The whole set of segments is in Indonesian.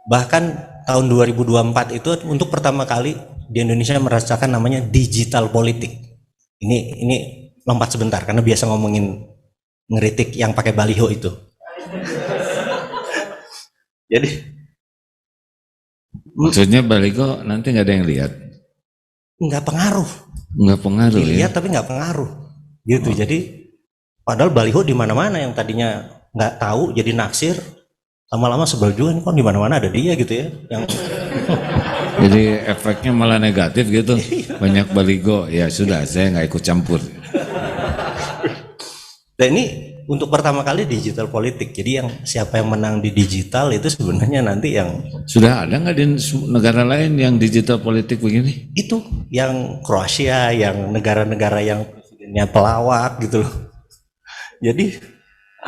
Bahkan tahun 2024 itu untuk pertama kali di Indonesia merasakan namanya digital politik. Ini lompat sebentar karena biasa ngomongin ngeritik yang pakai baliho itu. Jadi maksudnya baligo nanti nggak ada yang lihat? nggak pengaruh. Nggak pengaruh Dilihat ya? tapi nggak pengaruh. Gitu. Jadi padahal baliho di mana-mana yang tadinya nggak tahu jadi naksir, lama-lama sebel juga nih, kok di mana-mana ada dia gitu ya. Yang Jadi efeknya malah negatif gitu. Banyak baligo, ya sudah saya nggak ikut campur. Dan ini untuk pertama kali digital politik. Jadi yang siapa yang menang di digital itu sebenarnya nanti yang Sudah ada nggak di negara lain yang digital politik begini? itu yang Kroasia, yang negara-negara yang presidennya pelawak gitu loh. Jadi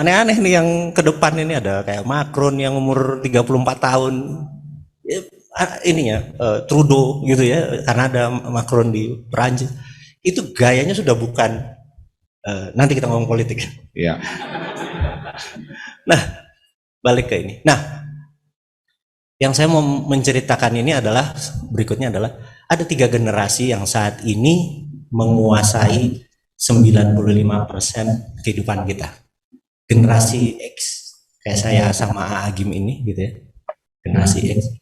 aneh-aneh nih yang ke depan ini ada kayak Macron yang umur 34 tahun. Ya, ini ya Trudeau gitu ya, karena ada Macron di Perancis. Itu gayanya sudah bukan nanti kita ngomong politik. Ya. Nah, balik ke ini. Nah, yang saya mau menceritakan ini adalah berikutnya adalah ada 3 generasi yang saat ini menguasai 95% kehidupan kita. Generasi X, kayak saya sama Agim ini gitu ya. Generasi X.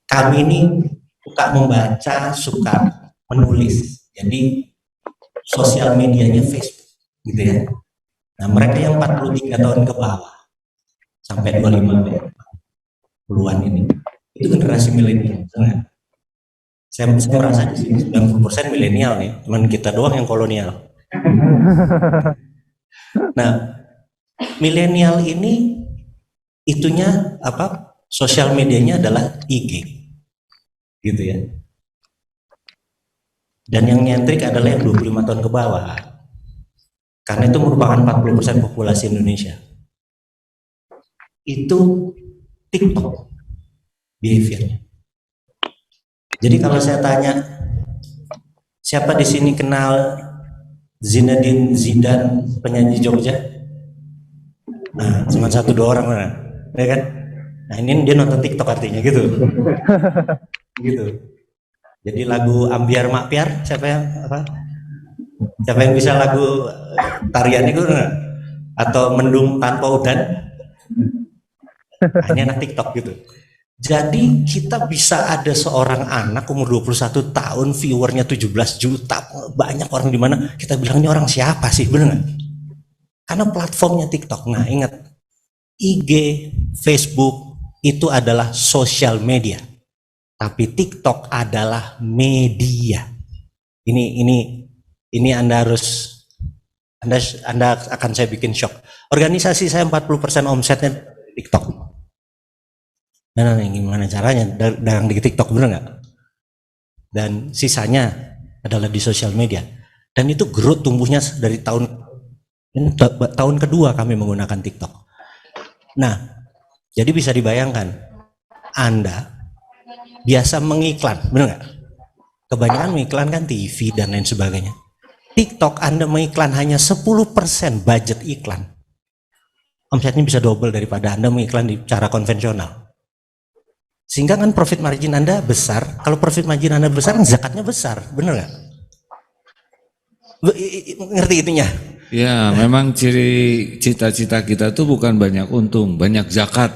Kami ini suka membaca, suka menulis. Jadi sosial medianya Facebook gitu ya. Nah, mereka yang 43 tahun ke bawah sampai 25 puluhan ini itu generasi milenial. Saya merasa di sini 90% milenial nih, cuman kita doang yang kolonial. Nah, milenial ini itunya apa? Sosial medianya adalah IG, gitu ya. Dan yang nyentrik adalah yang 25 tahun ke bawah, karena itu merupakan 40% populasi Indonesia. Itu TikTok behaviornya. Jadi kalau saya tanya, siapa di sini kenal Zinedine Zidane, penyanyi Jogja? Nah, cuma 1-2 orang, ya kan? Nah, ini dia nonton TikTok artinya gitu. Gitu. Jadi lagu Ambiar Makpiar, siapa yang apa? Siapa yang bisa lagu tarian itu enggak? Atau Mendung Tanpa Udan? Nah, ini anak TikTok gitu. Jadi kita bisa ada seorang anak umur 21 tahun, viewernya 17 juta, banyak orang di mana kita bilang ini orang siapa sih, bener nggak? Karena platformnya TikTok. Nah, ingat, IG, Facebook itu adalah sosial media, tapi TikTok adalah media. Ini Anda akan saya bikin shock. Organisasi saya 40% omsetnya TikTok. Nah, gimana caranya dagang di TikTok, bener nggak? Dan sisanya adalah di sosial media. Dan itu growth tumbuhnya dari tahun kedua kami menggunakan TikTok. Nah, jadi bisa dibayangkan, Anda biasa mengiklan, bener nggak? Kebanyakan mengiklan kan TV dan lain sebagainya. TikTok Anda mengiklan hanya 10% budget iklan. Omsetnya bisa double daripada Anda mengiklan di cara konvensional. Sehingga kan profit margin Anda besar. Kalau profit margin Anda besar, zakatnya besar, bener nggak? Ngerti itunya? Ya, memang ciri cita-cita kita tuh bukan banyak untung, banyak zakat.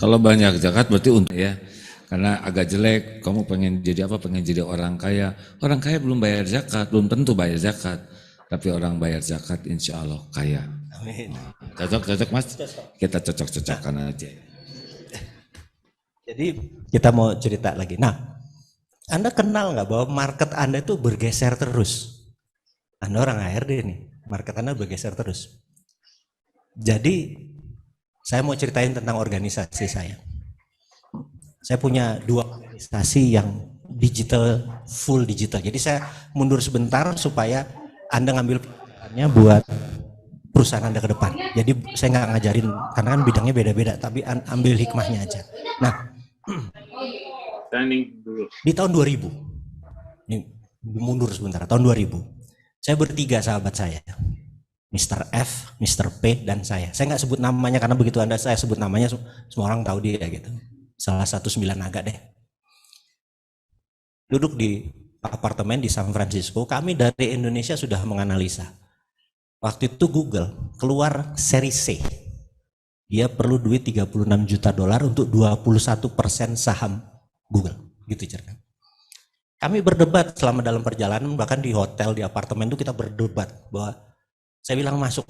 Kalau banyak zakat berarti untung ya. Karena agak jelek, kamu pengen jadi apa? Pengen jadi orang kaya. Orang kaya belum bayar zakat, belum tentu bayar zakat. Tapi orang bayar zakat insya Allah kaya. Amin. Cocok mas? Kita cocok-cocokkan aja. Jadi kita mau cerita lagi. Nah, Anda kenal nggak bahwa market Anda itu bergeser terus? Anda orang HRD nih, market Anda bergeser terus. Jadi saya mau ceritain tentang organisasi saya. Saya punya 2 organisasi yang digital, full digital. Jadi saya mundur sebentar supaya Anda ngambil pelajarannya buat perusahaan Anda ke depan. Jadi saya nggak ngajarin, karena kan bidangnya beda-beda, tapi ambil hikmahnya aja. Nah, di tahun 2000, ini mundur sebentar, tahun 2000, saya bertiga sahabat saya. Mr. F, Mr. P, dan saya. Saya nggak sebut namanya karena begitu saya sebut namanya semua orang tahu dia gitu. Salah satu 9 naga deh. Duduk di apartemen di San Francisco, kami dari Indonesia sudah menganalisa. Waktu itu Google keluar seri C. Dia perlu duit 36 juta dolar untuk 21% saham Google. Gitu cerita. Kami berdebat selama dalam perjalanan, bahkan di hotel, di apartemen itu kita berdebat bahwa saya bilang masuk.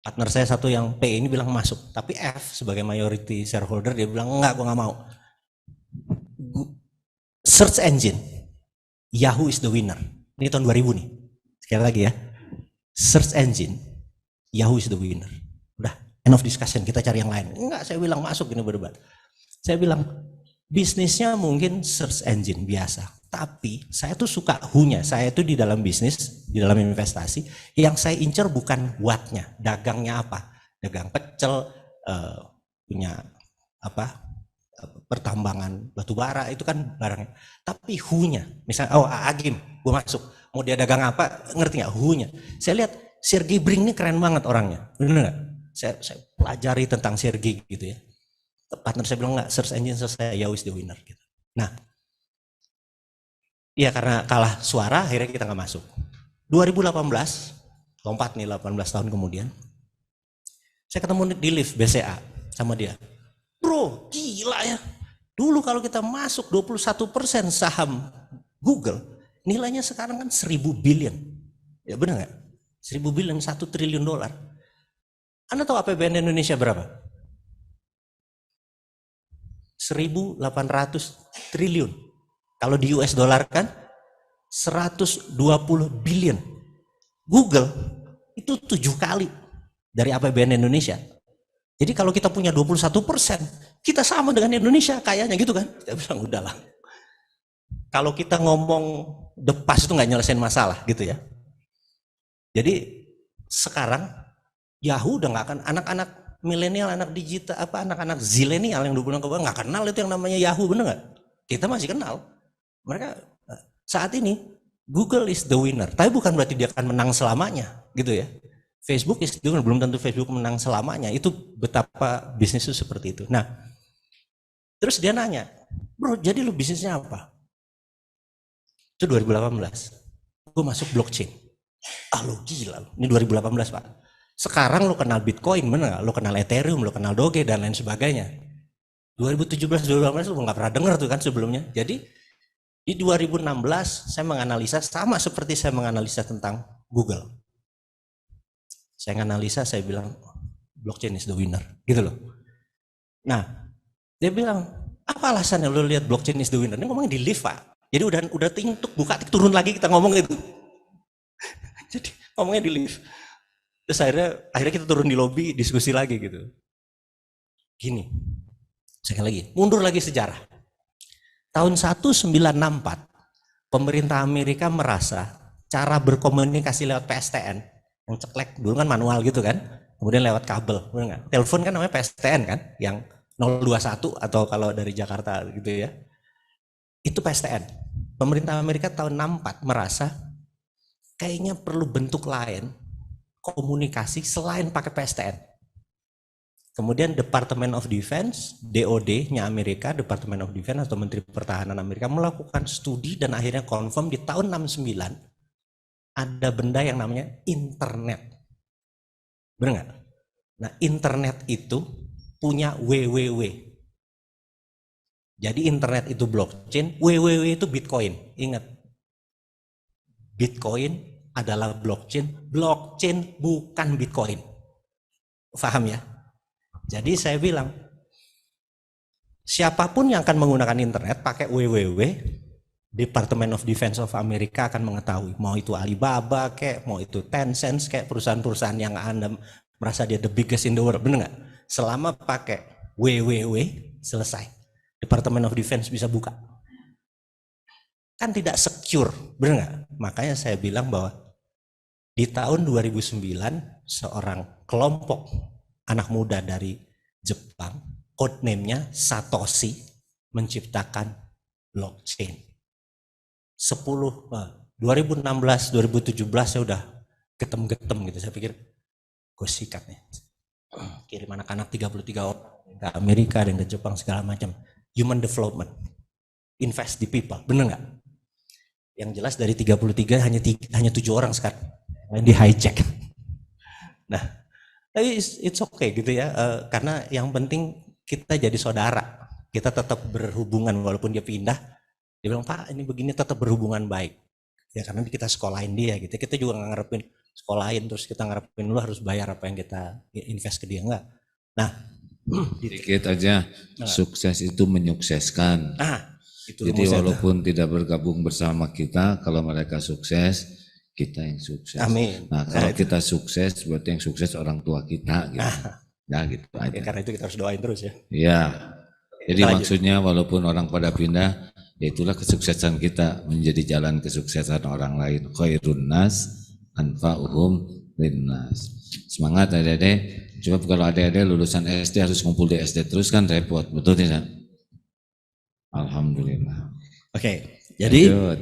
Partner saya satu yang P ini bilang masuk. Tapi F sebagai majority shareholder dia bilang enggak, gue nggak mau. Search engine, Yahoo is the winner. Ini tahun 2000 nih. Sekali lagi ya. Search engine, Yahoo is the winner. Udah, end of discussion, kita cari yang lain. Enggak, saya bilang masuk, ini berdebat. Saya bilang, bisnisnya mungkin search engine biasa. Tapi saya tuh suka who-nya. Saya tuh di dalam bisnis, di dalam investasi, yang saya incer bukan what-nya, dagangnya apa. Dagang pecel, punya apa, pertambangan batu bara, itu kan barangnya. Tapi who-nya, misalnya, Agim, gue masuk. Mau dia dagang apa, ngerti nggak who-nya. Saya lihat, Sergey Brin ini keren banget orangnya. Bener nggak? Saya pelajari tentang Sergey gitu ya. Partner saya bilang nggak, search engine selesai, Yahoo is the winner gitu. Nah, ya karena kalah suara akhirnya kita nggak masuk. 2018, lompat nih 18 tahun kemudian, saya ketemu di lift BCA sama dia. Bro, gila ya. Dulu kalau kita masuk 21% saham Google, nilainya sekarang kan 1000 billion. Ya benar nggak? 1000 billion, 1 triliun dolar. Anda tahu APBN Indonesia berapa? 1.800 triliun. Kalau di US dollar kan 120 billion. Google itu 7 kali dari APBN Indonesia. Jadi kalau kita punya 21%, kita sama dengan Indonesia kayaknya gitu kan. Kita bilang udahlah. Kalau kita ngomong the past itu nggak nyelesain masalah gitu ya. Jadi sekarang Yahoo udah nggak akan, anak-anak milenial, anak digital, anak-anak zilenial yang 20 ke bawah nggak kenal itu yang namanya Yahoo, bener nggak? Kita masih kenal. Mereka saat ini Google is the winner, tapi bukan berarti dia akan menang selamanya, gitu ya. Facebook is the winner, belum tentu Facebook menang selamanya. Itu betapa bisnis itu seperti itu. Nah, terus dia nanya, bro, jadi lu bisnisnya apa? Itu 2018. Gue masuk blockchain. Lu gila lu. Ini 2018 Pak. Sekarang lo kenal Bitcoin, bener gak? Lo kenal Ethereum, lo kenal Doge, dan lain sebagainya. 2017-2018 lo gak pernah denger tuh kan sebelumnya. Jadi di 2016 saya menganalisa sama seperti saya menganalisa tentang Google. Saya menganalisa, saya bilang blockchain is the winner, gitu loh. Nah, dia bilang, apa alasannya lo lihat blockchain is the winner? Ini ngomongnya di lift Pak. Jadi udah untuk buka turun lagi kita ngomong itu. Jadi ngomongnya di lift. Terus akhirnya kita turun di lobi, diskusi lagi gitu. Gini, sekali lagi, mundur lagi sejarah. Tahun 1964, pemerintah Amerika merasa cara berkomunikasi lewat PSTN, yang ceklek, dulu kan manual gitu kan, kemudian lewat kabel, telepon kan namanya PSTN kan, yang 021 atau kalau dari Jakarta gitu ya, itu PSTN. Pemerintah Amerika tahun 64 merasa kayaknya perlu bentuk lain, komunikasi selain pakai PSTN. Kemudian Department of Defense, DOD-nya Amerika, Department of Defense atau Menteri Pertahanan Amerika melakukan studi dan akhirnya confirm di tahun 69 ada benda yang namanya internet. Benar nggak? Nah, internet itu punya WWW. Jadi internet itu blockchain, WWW itu Bitcoin. Ingat, Bitcoin adalah blockchain, blockchain bukan Bitcoin. Paham ya? Jadi saya bilang, siapapun yang akan menggunakan internet pakai WWW, Department of Defense of Amerika akan mengetahui, mau itu Alibaba kayak, mau itu Tencent kayak, perusahaan-perusahaan yang Anda merasa dia the biggest in the world, bener nggak? Selama pakai WWW, selesai. Department of Defense bisa buka. Kan tidak secure, bener nggak? Makanya saya bilang bahwa di tahun 2009 seorang kelompok anak muda dari Jepang, codename-nya Satoshi, menciptakan blockchain. 2016, 2017 saya udah getem-getem gitu. Saya pikir gue sikat nih, kirim anak-anak 33 orang ke Amerika dan ke Jepang segala macam. Human development, invest di people, bener nggak? Yang jelas dari 33 hanya 7 orang sekarang yang di hijack. Nah, tapi it's okay gitu ya, karena yang penting kita jadi saudara, kita tetap berhubungan walaupun dia pindah. Dia bilang, Pak ini begini, tetap berhubungan baik. Ya karena kita sekolahin dia gitu. Kita juga nggak ngarepin sekolahin terus kita ngarepin lu harus bayar apa yang kita invest ke dia, enggak. Nah, Dikit aja, sukses itu menyukseskan. itu Jadi walaupun tidak bergabung bersama kita, kalau mereka sukses, kita yang sukses. Amin. Nah kalau kita sukses, berarti yang sukses orang tua kita. Gitu. Nah gitu aja. Ya, karena itu kita harus doain terus ya. Iya. Jadi maksudnya walaupun orang pada pindah, ya itulah kesuksesan kita menjadi jalan kesuksesan orang lain. Khairun nas anfa'uhum linnas. Semangat adik-adik. Coba kalau adik-adik lulusan SD harus ngumpul di SD terus kan repot, betul tidak? Alhamdulillah. Oke, jadi Lanjut.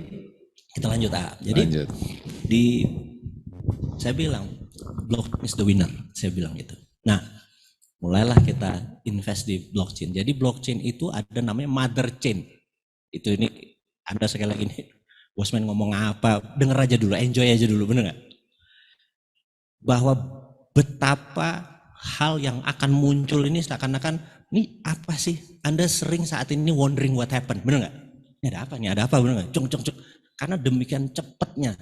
kita lanjut. Jadi Lanjut. saya bilang blockchain is the winner, saya bilang gitu. Nah, mulailah kita invest di blockchain. Jadi blockchain itu ada namanya mother chain. Itu ini ada sekali lagi nih, Bosman ngomong apa, denger aja dulu, enjoy aja dulu, bener nggak? Bahwa betapa hal yang akan muncul ini seakan-akan, ini apa sih? Anda sering saat ini wondering what happened, bener nggak? Ini ada apa nih? Ada apa, bener nggak? Cung. Karena demikian cepatnya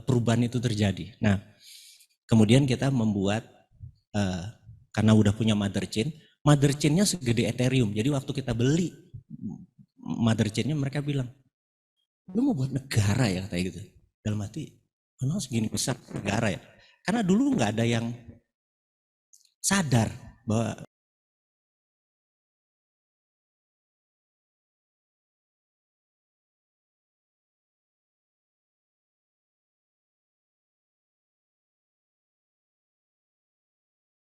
perubahan itu terjadi. Nah, kemudian kita membuat karena udah punya mother chain-nya segede Ethereum. Jadi waktu kita beli mother chain-nya mereka bilang, lu mau buat negara ya katanya gitu. Dalam hati, kenapa segini besar negara ya? Karena dulu nggak ada yang sadar bahwa